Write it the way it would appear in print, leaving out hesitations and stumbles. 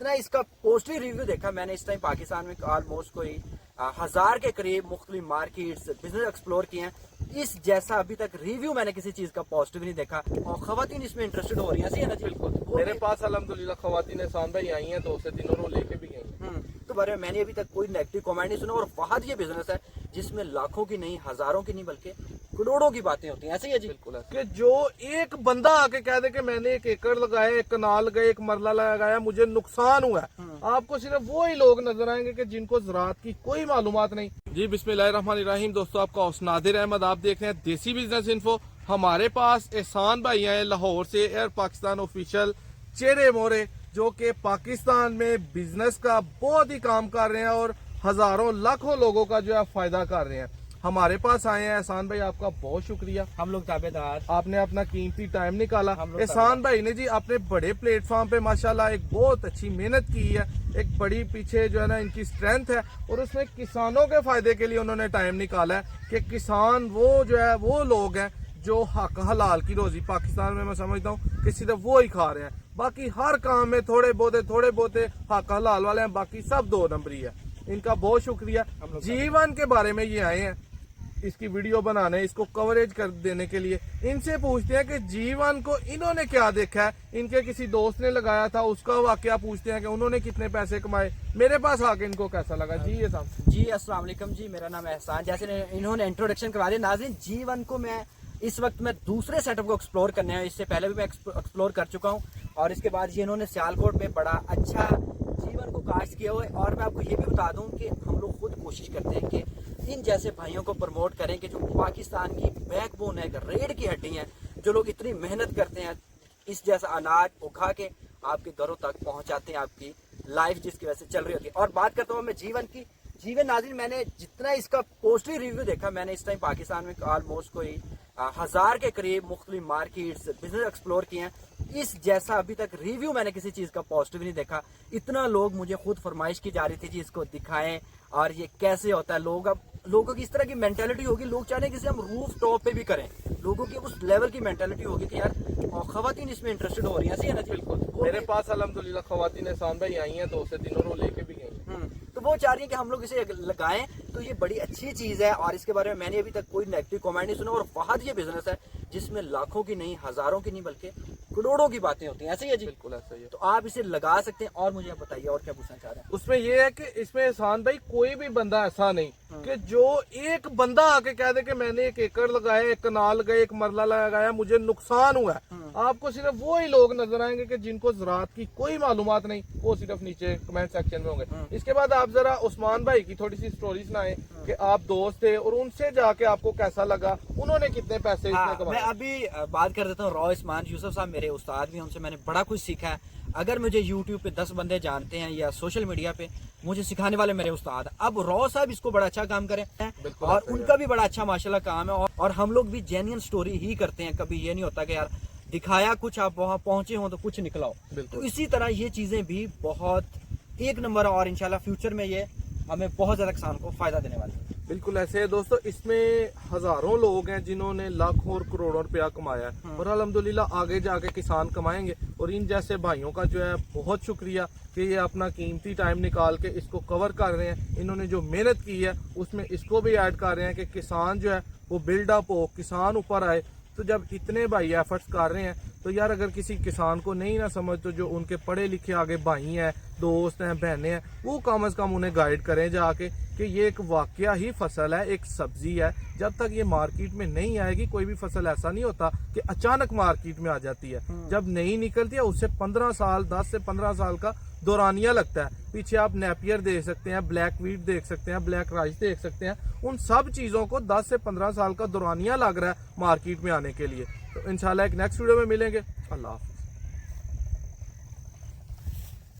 जितना इसका positive review देखा मैंने इस टाइम पाकिस्तान में ऑलमोस्ट कोई 1000 के करीब मुख्तलिफ मार्केट्स बिजनेस एक्सप्लोर किए हैं, इस जैसा अभी तक रिव्यू मैंने किसी चीज का पॉजिटिव नहीं देखा। और खवातीन इसमें इंटरेस्टेड हो रही हैं, सही है ना जी? बिल्कुल, मेरे पास अल्हम्दुलिल्लाह खवातीन एहसान भाई आई हैं 2 से 3 और वो लेके भी गई। तो बारे में मैंने अभी तक कोई नेगेटिव कमेंट नहीं सुना। और फहद ये बिजनेस है जिसमें लाखों की नहीं, हजारों की नहीं, बल्कि करोड़ों की बातें होती हैं, ऐसे ही है जी? बिल्कुल, कि जो एक बंदा आके कह दे कि मैंने 1 एकड़ लगाया, 1 कनाल लगाया, 1 मरला लगाया, मुझे नुकसान हुआ है, आपको सिर्फ वो ही लोग नजर आएंगे कि जिनको ज़राअत की कोई मालूमात नहीं। जी बिस्मिल्लाहिर्रहमानिर्रहीम। दोस्तों, आपका होस्ट नादिर अहमद, आप देख रहे हैं देसी बिजनेस इन्फो। हमारे पास एहसान भाई हैं लाहौर से, एयर पाकिस्तान ऑफिशियल चेहरे मोरे, जो कि पाकिस्तान में बिजनेस का बहुत ही काम कर रहे हैं और हजारों लाखों लोगों का जो है फायदा कर रहे हैं। हमारे पास आए हैं एहसान भाई, आपका बहुत शुक्रिया। हम लोग ताबेदार, आपने अपना कीमती टाइम निकाला। एहसान भाई ने जी अपने बड़े प्लेटफॉर्म पे माशाल्लाह एक बहुत अच्छी मेहनत की है, एक बड़ी पीछे जो है ना इनकी स्ट्रेंथ है, और उसमें किसानों के फायदे के लिए उन्होंने टाइम निकाला है कि किसान वो जो है वो लोग हैं जो हक हलाल की रोजी पाकिस्तान में मैं समझता हूँ कि सिर्फ वो ही खा रहे हैं, बाकी हर काम में थोड़े बहुते हक हलाल वाले हैं, बाकी सब 2 नंबरी है। इनका बहुत शुक्रिया। जीवन के बारे में ये आए हैं इसकी वीडियो बनाने, इसको कवरेज कर देने के लिए। इनसे पूछते हैं कि जीवन को इन्होंने क्या देखा है, इनके किसी दोस्त ने लगाया था उसका वाकया पूछते हैं कि उन्होंने कितने पैसे कमाए, मेरे पास आके इनको कैसा लगा। जी ये साहब। जी अस्सलाम वालेकुम जी, मेरा नाम एहसान। जैसे इन्होंने इंट्रोडक्शन करवा दिया। नाज़रीन, जीवन को मैं इस वक्त मैं दूसरे सेटअप को एक्सप्लोर करने हैं, इससे पहले भी मैं एक्सप्लोर कर चुका हूँ, और इसके बाद ये इन्होंने सियालकोट में बड़ा अच्छा जीवन को कास्ट किया हुआ है। और मैं आपको ये भी बता दूं कि हम लोग खुद कोशिश करते हैं कि इन जैसे भाइयों को प्रमोट करें कि जो पाकिस्तान की बैकबोन है, रीढ़ की हड्डी है, जो लोग इतनी मेहनत करते हैं, इस जैसा अनाज उठा के आपके घरों तक पहुंचाते हैं, आपकी लाइफ जिसकी वजह से चल रही होती है। और बात करता हूँ मैं जीवन की। जीवन नाज़रीन, मैंने जितना इसका पॉजिटिव रिव्यू देखा मैंने इस टाइम पाकिस्तान में ऑलमोस्ट कोई 1000 के करीब मुख्तलिफ मार्केट्स बिजनेस एक्सप्लोर किए हैं, इस जैसा अभी तक रिव्यू मैंने किसी चीज का पॉजिटिव नहीं देखा। इतना लोग मुझे खुद फरमाइश की जा रही थी जी इसको दिखाएं और ये कैसे होता है। लोगों की इस तरह की मेंटेलिटी होगी, लोग चाहते हैं कि हम रूफ टॉप पे भी करें, लोगों की उस लेवल की मेंटेलिटी होगी कि यार खवातीन इसमें इंटरेस्टेड हो रही हैं, सही है ना? बिल्कुल, मेरे पास अल्हम्दुलिल्लाह खवातीन एहसान भाई आई हैं 2 से 3 और वो लेके भी गई। तो वो चाह रही है कि हम लोग इसे लगाएं, तो ये बड़ी अच्छी चीज है। और इसके बारे में मैंने अभी तक कोई नेगेटिव कमेंट नहीं सुना। और फहद ये बिजनेस है जिसमें लाखों की नहीं, हजारों की नहीं, बल्कि करोड़ों की बातें होती हैं, ऐसे ही है जी? बिल्कुल ऐसा ही है। तो आप इसे लगा सकते हैं। और मुझे आप बताइए और क्या पूछना चाह रहे हैं? उसमें ये है कि इसमें एहसान भाई कोई भी बंदा ऐसा नहीं कि जो एक बंदा आके कह दे कि मैंने 1 एकड़ लगाया, 1 कनाल लगाया, 1 मरला लगाया, मुझे नुकसान हुआ है, आपको सिर्फ वो ही लोग नजर आएंगे कि जिनको ज़राअत की कोई मालूमात नहीं, वो सिर्फ नीचे कमेंट सेक्शन में होंगे। इसके बाद आप जरा उस्मान भाई की थोड़ी सी स्टोरी सुनाएं कि आप दोस्त थे और उनसे जाके आपको कैसा लगा, उन्होंने कितने पैसे इसमें कमाए। मैं अभी बात कर देता हूँ। रॉ उस्मान यूसुफ साहब मेरे उस्ताद भी, उनसे मैंने बड़ा कुछ सीखा है। अगर मुझे यूट्यूब पे 10 बंदे जानते हैं या सोशल मीडिया पे मुझे सिखाने वाले मेरे उस्ताद, अब रॉ साहब इसको बड़ा अच्छा काम करें और उनका भी बड़ा अच्छा माशाल्लाह काम है। और हम लोग भी जेन्युइन स्टोरी ही करते हैं, कभी ये नहीं होता कि यार दिखाया कुछ आप वहां पहुंचे हो तो कुछ निकलाओ। तो इसी तरह ये चीजें भी बहुत एक नंबर है और इंशाल्लाह फ्यूचर में ये हमें बहुत ज्यादा किसान को फायदा देने वाली है। बिल्कुल ऐसे है दोस्तों, इसमें हजारों लोग हैं जिन्होंने लाखों और करोड़ों रुपया कमाया है, और अल्हम्दुलिल्लाह आगे जाके किसान कमाएंगे। और इन जैसे भाइयों का जो है बहुत शुक्रिया कि ये अपना कीमती टाइम निकाल के इसको कवर कर रहे हैं। इन्होंने जो मेहनत की है उसमें इसको भी ऐड कर रहे हैं कि किसान जो है वो बिल्डअप हो, किसान ऊपर आए। तो जब इतने भाई एफर्ट्स कर रहे हैं तो यार अगर किसी किसान को नहीं ना समझ, तो जो उनके पढ़े लिखे आगे भाई हैं, दोस्त हैं, बहनें हैं, वो कम से कम उन्हें गाइड करें जाके कि ये एक वाकया ही फसल है, एक सब्जी है। जब तक ये मार्केट में नहीं आएगी, कोई भी फसल ऐसा नहीं होता कि अचानक मार्केट में आ जाती है। जब नहीं निकलती है उससे 15 साल 10 से 15 साल का दौरानिया लगता है। पीछे आप नेपियर देख सकते हैं, ब्लैक वीट देख सकते हैं, ब्लैक राइस देख सकते हैं। उन सब चीजों को 10 से 15 साल का दौरानिया लग रहा है मार्केट में आने के लिए। तो इंशाल्लाह एक नेक्स्ट वीडियो में मिलेंगे। अल्लाह।